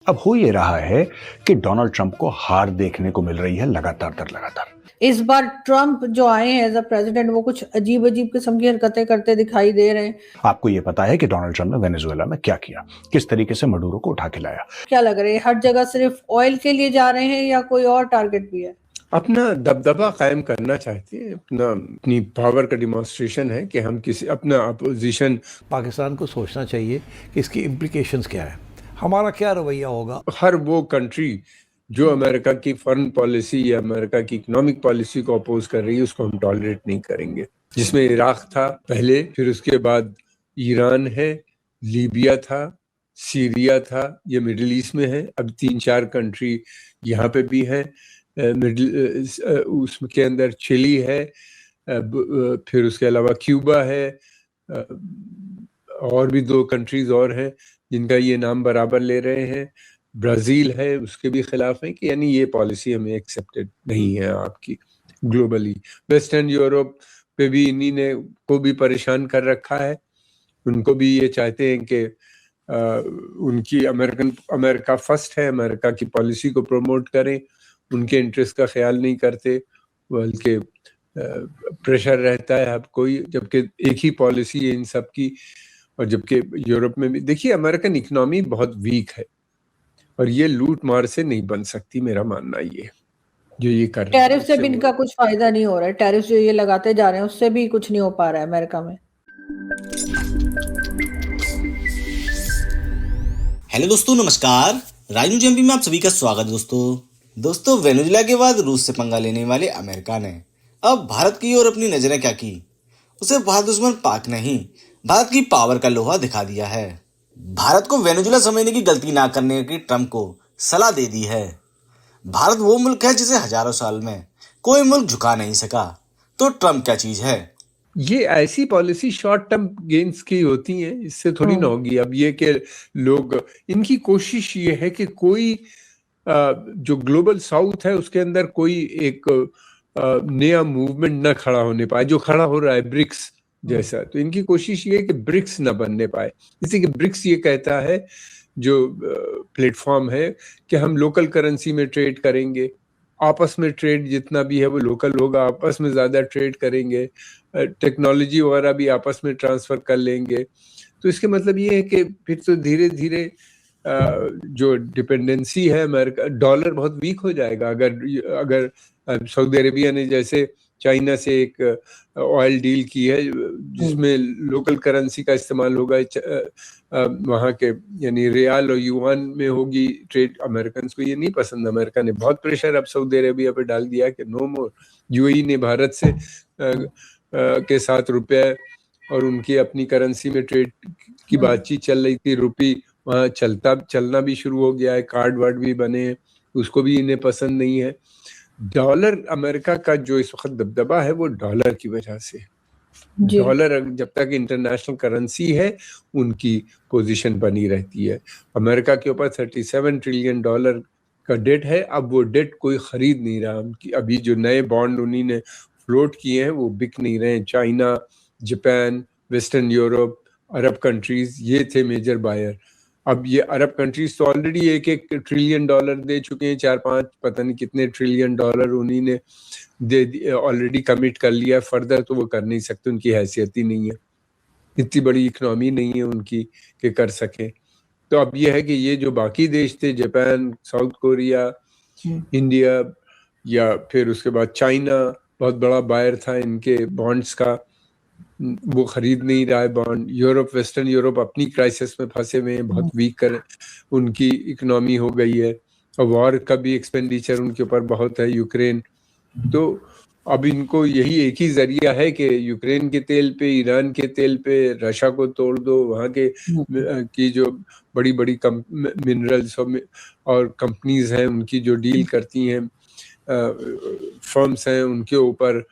अब हो ये रहा है कि डोनाल्ड ट्रंप को हार देखने को मिल रही है लगातार। इस बार ट्रंप जो आए हैं एज अ प्रेसिडेंट वो कुछ अजीब अजीब किस्म की हरकतें करते दिखाई दे रहे हैं। आपको ये पता है कि डोनाल्ड ट्रंप ने वेनेजुएला में क्या किया, किस तरीके से मडूरो को उठा के लाया? क्या लग रहा है हर जगह सिर्फ ऑयल के लिए जा रहे हैं या कोई और टारगेट भी है? अपना दबदबा कायम करना चाहते हैं, अपनी पावर का डिमॉन्स्ट्रेशन है कि हम किसी अपना अपोजिशन। पाकिस्तान को सोचना चाहिए कि इसकी इम्प्लीकेशंस क्या है, हमारा क्या रवैया होगा। हर वो कंट्री जो अमेरिका की फॉरेन पॉलिसी या अमेरिका की इकोनॉमिक पॉलिसी को अपोज कर रही है उसको हम टॉलरेट नहीं करेंगे। जिसमें इराक था पहले, फिर उसके बाद ईरान है, लीबिया था, सीरिया था, ये मिडिल ईस्ट में है। अब 3-4 कंट्री यहाँ पे भी है, उसके अंदर चिली है, फिर उसके अलावा क्यूबा है, और भी 2 कंट्रीज और हैं जिनका ये नाम बराबर ले रहे हैं। ब्राज़ील है, उसके भी खिलाफ है कि यानी ये पॉलिसी हमें एक्सेप्टेड नहीं है आपकी ग्लोबली। वेस्टर्न यूरोप पे भी इन्हीं ने को भी परेशान कर रखा है। उनको भी ये चाहते हैं कि उनकी अमेरिका फर्स्ट है, अमेरिका की पॉलिसी को प्रमोट करें, उनके इंटरेस्ट का ख्याल नहीं करते, बल्कि प्रेशर रहता है अब कोई, जबकि एक ही पॉलिसी है इन सब की। और जबकि यूरोप में भी देखिए अमेरिकन इकोनॉमी बहुत वीक है और ये लूट मार से नहीं बन सकती, मेरा मानना ये जो ये कर रहे हैं। टैरिफ से भी इनका कुछ फायदा नहीं हो रहा है, टैरिफ जो ये लगाते जा रहे हैं उससे भी कुछ नहीं हो पा रहा है अमेरिका में। हेलो दोस्तों, नमस्कार। राजनीति एमपी में आप सभी का स्वागत है। दोस्तों वेनेजुएला के बाद रूस से पंगा लेने वाले अमेरिका ने अब भारत की ओर अपनी नजरें क्या की। उसे भारत दुश्मन पाक ने ही भारत की पावर का लोहा दिखा दिया है। भारत को वेनेजुएला समझने की गलती ना करने की ट्रंप को सलाह दे दी है। भारत वो मुल्क है जिसे हजारों साल में कोई मुल्क झुका नहीं सका, तो ट्रंप क्या चीज है। ये ऐसी पॉलिसी शॉर्ट टर्म गेन्स की होती हैं, इससे थोड़ी ना होगी। अब ये कि लोग, इनकी कोशिश ये है कि कोई जो ग्लोबल साउथ है उसके अंदर कोई एक नया मूवमेंट ना खड़ा होने पाए, जो खड़ा हो रहा है ब्रिक्स जैसा। तो इनकी कोशिश ये है कि ब्रिक्स ना बनने पाए। जैसे कि ब्रिक्स ये कहता है, जो प्लेटफॉर्म है, कि हम लोकल करेंसी में ट्रेड करेंगे, आपस में ट्रेड जितना भी है वो लोकल होगा, आपस में ज़्यादा ट्रेड करेंगे, टेक्नोलॉजी वगैरह भी आपस में ट्रांसफ़र कर लेंगे। तो इसके मतलब ये है कि फिर तो धीरे धीरे जो डिपेंडेंसी है अमेरिका, डॉलर बहुत वीक हो जाएगा। अगर सऊदी अरेबिया ने जैसे चाइना से एक ऑयल डील की है जिसमें लोकल करेंसी का इस्तेमाल होगा, वहाँ के यानी रियाल और युआन में होगी ट्रेड। अमेरिकन को ये नहीं पसंद। अमेरिका ने बहुत प्रेशर अब सऊदी अरेबिया पे डाल दिया कि नो मोर। यूएई ने भारत से के साथ रुपये और उनकी अपनी करेंसी में ट्रेड की बातचीत चल रही थी, रुपी वहाँ चलना भी शुरू हो गया है, कार्ड वार्ड भी बने हैं, उसको भी इन्हें पसंद नहीं है। डॉलर, अमेरिका का जो इस वक्त दबदबा है वो डॉलर की वजह से। डॉलर जब तक इंटरनेशनल करेंसी है उनकी पोजीशन बनी रहती है। अमेरिका के ऊपर $37 ट्रिलियन का डेट है। अब वो डेट कोई खरीद नहीं रहा। उनकी अभी जो नए बॉन्ड उन्हीं ने फ्लोट किए हैं वो बिक नहीं रहे हैं। चाइना, जापान, वेस्टर्न यूरोप, अरब कंट्रीज, ये थे मेजर बायर। अब ये अरब कंट्रीज तो ऑलरेडी $1 ट्रिलियन दे चुके हैं, 4-5 पता नहीं कितने ट्रिलियन डॉलर उन्हीं ने दे ऑलरेडी कमिट कर लिया। फर्दर तो वो कर नहीं सकते, उनकी हैसियत ही नहीं है, इतनी बड़ी इकोनॉमी नहीं है उनकी कि कर सकें। तो अब ये है कि ये जो बाकी देश थे, जापान, साउथ कोरिया, इंडिया, या फिर उसके बाद चाइना बहुत बड़ा बायर था इनके बॉन्ड्स का, वो खरीद नहीं रहा है बॉन्ड। यूरोप, वेस्टर्न यूरोप अपनी क्राइसिस में फंसे हुए हैं, बहुत वीक उनकी इकोनॉमी हो गई है, और वॉर का भी एक्सपेंडिचर उनके ऊपर बहुत है, यूक्रेन। तो अब इनको यही एक ही जरिया है कि यूक्रेन के तेल पे, ईरान के तेल पे रशिया को तोड़ दो। वहाँ के की जो बड़ी बड़ी मिनरल्स और कंपनीज हैं उनकी जो डील करती हैं, फर्म्स हैं, उनके ऊपर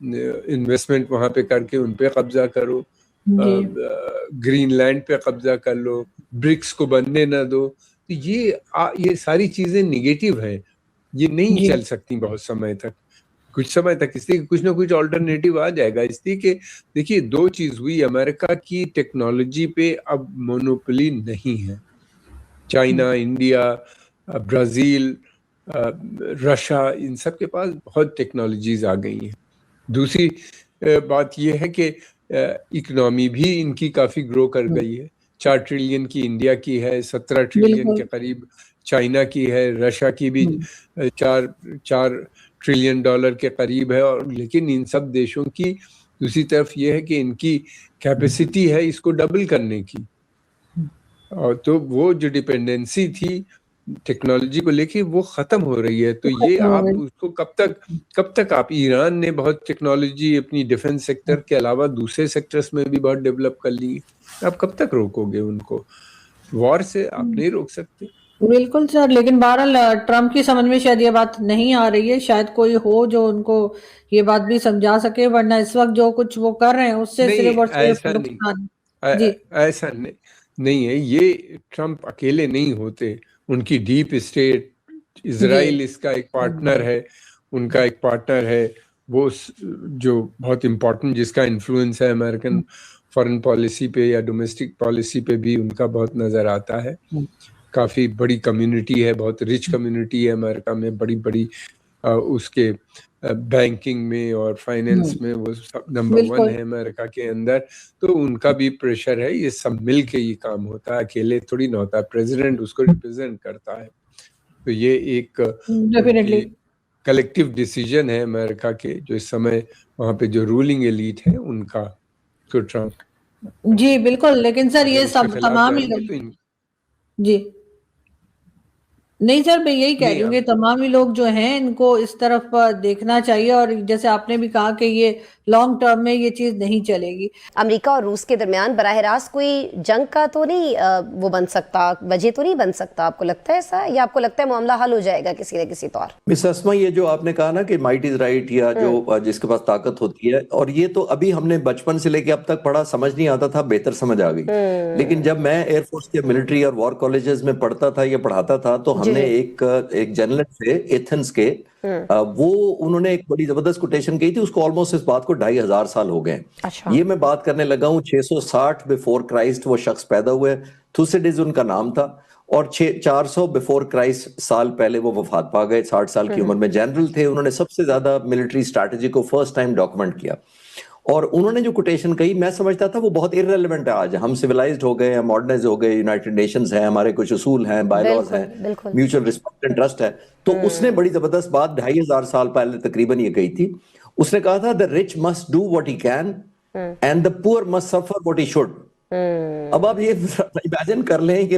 इन्वेस्टमेंट वहाँ पे करके उन पे कब्जा करो, ग्रीनलैंड पे कब्जा कर लो, ब्रिक्स को बनने ना दो। तो ये सारी चीजें निगेटिव हैं, ये नहीं चल सकती बहुत समय तक, कुछ समय तक। इसलिए कुछ ना कुछ ऑल्टरनेटिव आ जाएगा। इसलिए कि देखिए 2 चीज हुई, अमेरिका की टेक्नोलॉजी पे अब मोनोपोली नहीं है। चाइना, इंडिया, ब्राज़ील, रशिया, इन सब के पास बहुत टेक्नोलॉजीज आ गई हैं। दूसरी बात यह है कि इकोनॉमी भी इनकी काफ़ी ग्रो कर गई है। 4 ट्रिलियन की इंडिया की है, 17 ट्रिलियन के करीब चाइना की है, रशिया की भी 4 ट्रिलियन डॉलर के करीब है। और लेकिन इन सब देशों की दूसरी तरफ ये है कि इनकी कैपेसिटी है इसको डबल करने की, और तो वो जो डिपेंडेंसी थी टेक्नोलॉजी को लेके वो खत्म हो रही है। तो ये आप उसको कब तक आप, ईरान ने बहुत टेक्नोलॉजी अपनी डिफेंस सेक्टर के अलावा दूसरे सेक्टर्स में भी बहुत डेवलप कर ली, आप कब तक रोकोगे उनको? वॉर से आप नहीं रोक सकते। बिल्कुल सर, लेकिन बहरहाल ट्रम्प की समझ में शायद ये बात नहीं आ रही है। शायद कोई हो जो उनको ये बात भी समझा सके, वरना इस वक्त जो कुछ वो कर रहे हैं उससे सिर्फ और सिर्फ नुकसान। ऐसा नहीं है। ये ट्रम्प अकेले नहीं होते, उनकी डीप स्टेट, इजराइल इसका एक पार्टनर है, उनका एक पार्टनर है वो जो बहुत इम्पोर्टेंट, जिसका इन्फ्लुएंस है अमेरिकन फॉरेन पॉलिसी पे या डोमेस्टिक पॉलिसी पे भी उनका बहुत नजर आता है। काफी बड़ी कम्युनिटी है, बहुत रिच कम्युनिटी है अमेरिका में, बड़ी उसके बैंकिंग में और फाइनेंस में वो सब नंबर 1 है अमेरिका के अंदर। तो उनका भी प्रेशर है, ये सब मिल के ये काम होता है, अकेले थोड़ी ना होता है। प्रेसिडेंट उसको रिप्रेजेंट करता है, तो ये एक कलेक्टिव डिसीजन है अमेरिका के, जो इस समय वहाँ पे जो रूलिंग एलीट है उनका, तो ट्रम्प। जी बिल्कुल, लेकिन सर ये सब तमाम ही जी नहीं सर, मैं यही कह रही हूँ कि तमाम ही लोग जो हैं इनको इस तरफ देखना चाहिए, और जैसे आपने भी कहा कि ये लॉन्ग टर्म में ये चीज नहीं चलेगी। अमेरिका और रूस के दरमियान बराह रास्त कोई जंग का तो नहीं वो बन सकता, वजह तो नहीं बन सकता, आपको लगता है ऐसा, या आपको लगता है मामला हल हो जाएगा किसी न किसी तौर? मिस अस्मा, ये जो आपने कहा ना कि माइट इज राइट, या जो जिसके पास ताकत होती है, और ये तो अभी हमने बचपन से लेके अब तक पढ़ा, समझ नहीं आता था, बेहतर समझ आ गई। लेकिन जब मैं एयरफोर्स के मिलिट्री और वॉर कॉलेजेस में पढ़ता था या पढ़ाता था, तो हमने एक जर्नलिस्ट थे एथेंस के, वो उन्होंने एक बड़ी जबरदस्त कोटेशन कही थी, उसको ऑलमोस्ट इस बात को 2500 साल हो गए। ये मैं बात करने लगा हूँ 660 बिफोर क्राइस्ट वो शख्स पैदा हुए, थुसिडिस उनका नाम था, और 400 बिफोर क्राइस्ट साल पहले वो वफात पा गए, 60 साल की उम्र में। जनरल थे, उन्होंने सबसे ज्यादा मिलिट्री स्ट्रैटेजी को फर्स्ट टाइम डॉक्यूमेंट किया। और उन्होंने जो कोटेशन कही, मैं समझता था वो बहुत इररेलेवेंट है। आज हम सिविलाइज्ड हो गए, हम मॉडर्नाइज हो गए, यूनाइटेड नेशंस है, हमारे कुछ उसूल हैं, बायलॉज हैं, म्यूचुअल रिस्पेक्ट एंड ट्रस्ट है। तो उसने बड़ी जबरदस्त बात 2500 साल पहले तकरीबन ये कही थी। उसने कहा था, the rich must do what he can and the poor must suffer what he should. अब आप ये इमेजिन कर लें कि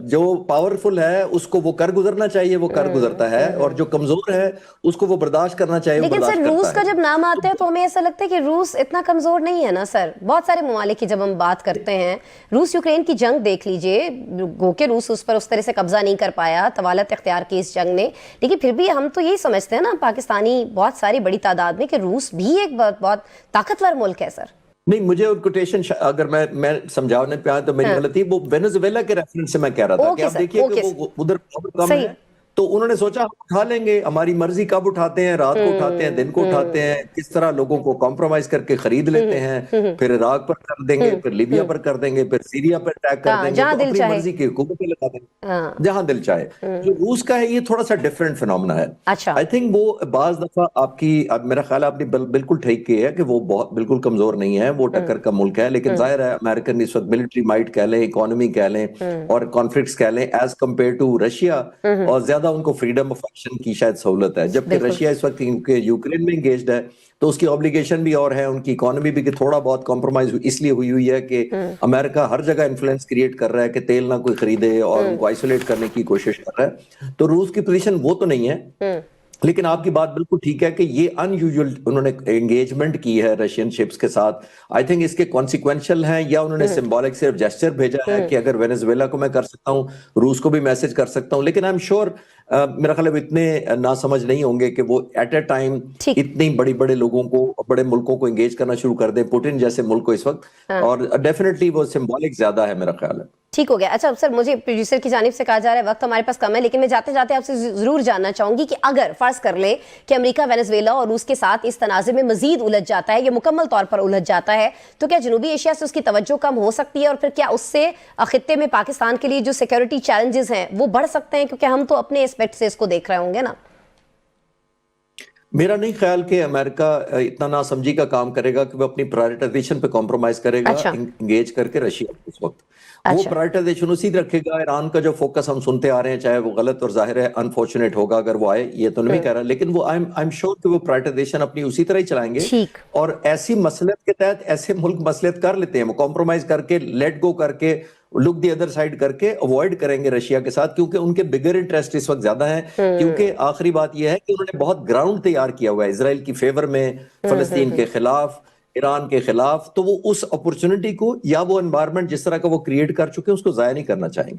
जो पावरफुल है उसको वो कर गुजरना चाहिए, वो कर गुजरता है, और जो कमजोर है उसको वो बर्दाश्त करना चाहिए। लेकिन सर रूस का जब नाम आता है तो हमें ऐसा लगता है कि रूस इतना कमजोर नहीं है ना सर। बहुत सारे ममालिक की जब हम बात करते हैं, रूस यूक्रेन की जंग देख लीजिए, गो के रूस उस पर उस तरह से कब्जा नहीं कर पाया, तवालत इख्तियार की इस जंग ने, लेकिन फिर भी हम तो यही समझते हैं ना, पाकिस्तानी बहुत सारी बड़ी तादाद में, कि रूस भी एक बहुत ताकतवर मुल्क है सर। नहीं, मुझे कोटेशन अगर मैं समझाने पे आया तो मेरी गलती, वो वेनेजुएला के रेफरेंस से मैं कह रहा था कि आप देखिए कि वो उधर कम है, तो उन्होंने सोचा हम उठा लेंगे, हमारी मर्जी कब उठाते हैं, रात को उठाते हैं, दिन को उठाते हैं, किस तरह लोगों को कॉम्प्रोमाइज करके खरीद लेते हैं, फिर इराक पर कर देंगे, फिर लीबिया पर कर देंगे, फिर सीरिया पर अटैक कर देंगे, तो अपनी मर्जी की हुकूमतें लगा देंगे जहां दिल चाहे। जो रूस का है ये थोड़ा सा डिफरेंट फिनोमेना है। आई थिंक वो बाज दफा आपकी, मेरा ख्याल आपने बिल्कुल ठीक किया है कि वो बहुत बिल्कुल कमजोर नहीं है, वो टक्कर का मुल्क है। लेकिन जाहिर है अमेरिकन इस वक्त मिलिट्री माइट कह लें, इकोनॉमी कह लें, और कॉन्फ्लिक्ट्स कह लें, एज कम्पेयर टू रशिया, और ज्यादा उनको फ्रीडम ऑफ एक्शन की शायद सहूलत है। जबकि रशिया इस वक्त यूक्रेन में एंगेज्ड है, तो उसकी ऑब्लिगेशन भी और है, उनकी इकोनॉमी भी थोड़ा बहुत कॉम्प्रोमाइज इसलिए हुई है कि अमेरिका हर जगह इन्फ्लुएंस क्रिएट कर रहा है कि तेल ना कोई खरीदे, और उनको आइसोलेट करने की कोशिश कर रहा है। तो रूस की पोजीशन वो तो नहीं है। लेकिन आपकी बात बिल्कुल ठीक है कि ये अनयूजुअल उन्होंने एंगेजमेंट की है रशियन शिप्स के साथ। आई थिंक इसके कॉन्सिक्वेंशियल हैं, या उन्होंने सिंबॉलिक सिर्फ जेस्चर भेजा है कि अगर वेनेजुएला को मैं कर सकता हूँ, रूस को भी मैसेज कर सकता हूँ। लेकिन आई एम श्योर, मेरा ख्याल है इतने ना समझ नहीं होंगे कि वो एट ए टाइम इतनी बड़े लोगों को, बड़े मुल्कों को एंगेज करना शुरू कर दें, पुतिन जैसे मुल्क को इस वक्त। और डेफिनेटली वो सिंबॉलिक ज्यादा है, मेरा ख्याल है। ठीक हो गया। अच्छा सर, मुझे प्रोड्यूसर की जानिब से कहा जा रहा है वक्त हमारे पास कम है, लेकिन मैं जाते जाते आपसे जरूर जानना चाहूंगी कि अगर फर्ज कर ले कि अमेरिका वेनेजुएला और रूस के साथ इस तनाज़े में मजीद उलझ जाता है, या मुकम्मल तौर पर उलझ जाता है, तो क्या जनूबी एशिया से उसकी तवज्जो कम हो सकती है, और फिर क्या उससे खित्ते में पाकिस्तान के लिए जो सिक्योरिटी चैलेंजेस हैं वो बढ़ सकते हैं, क्योंकि हम तो अपने एस्पेक्ट से इसको देख रहे होंगे ना? मेरा नहीं ख्याल कि अमेरिका इतना नासमझी का काम करेगा कि वो अपनी प्रायोरिटाइजेशन पे कॉम्प्रोमाइज करेगा। अच्छा। इंगेज करके रशिया इस वक्त वो प्रायोरिटाइजेशन उसी रखेगा। ईरान का जो फोकस हम सुनते आ रहे हैं, चाहे वो गलत और जाहिर है अनफॉर्चुनेट होगा अगर वो आए, ये तो नहीं कह रहा, लेकिन वो आई एम श्योर कि वो प्रायोरिटाइजेशन अपनी उसी तरह ही चलाएंगे। और ऐसी मसलियत के तहत ऐसे मुल्क मसलियत कर लेते हैं, वो कॉम्प्रोमाइज करके, लेट गो करके, लुक दी अदर साइड करके अवॉइड करेंगे रशिया के साथ, क्योंकि उनके बिगर इंटरेस्ट इस वक्त ज्यादा है। क्योंकि आखिरी बात यह है कि उन्होंने बहुत ग्राउंड तैयार किया हुआ है इसराइल की फेवर में, फलस्तीन के खिलाफ, ईरान के खिलाफ। तो वो उस अपॉर्चुनिटी को या वो एनवायरनमेंट जिस तरह का वो क्रिएट कर चुके हैं उसको जाया नहीं करना चाहेंगे।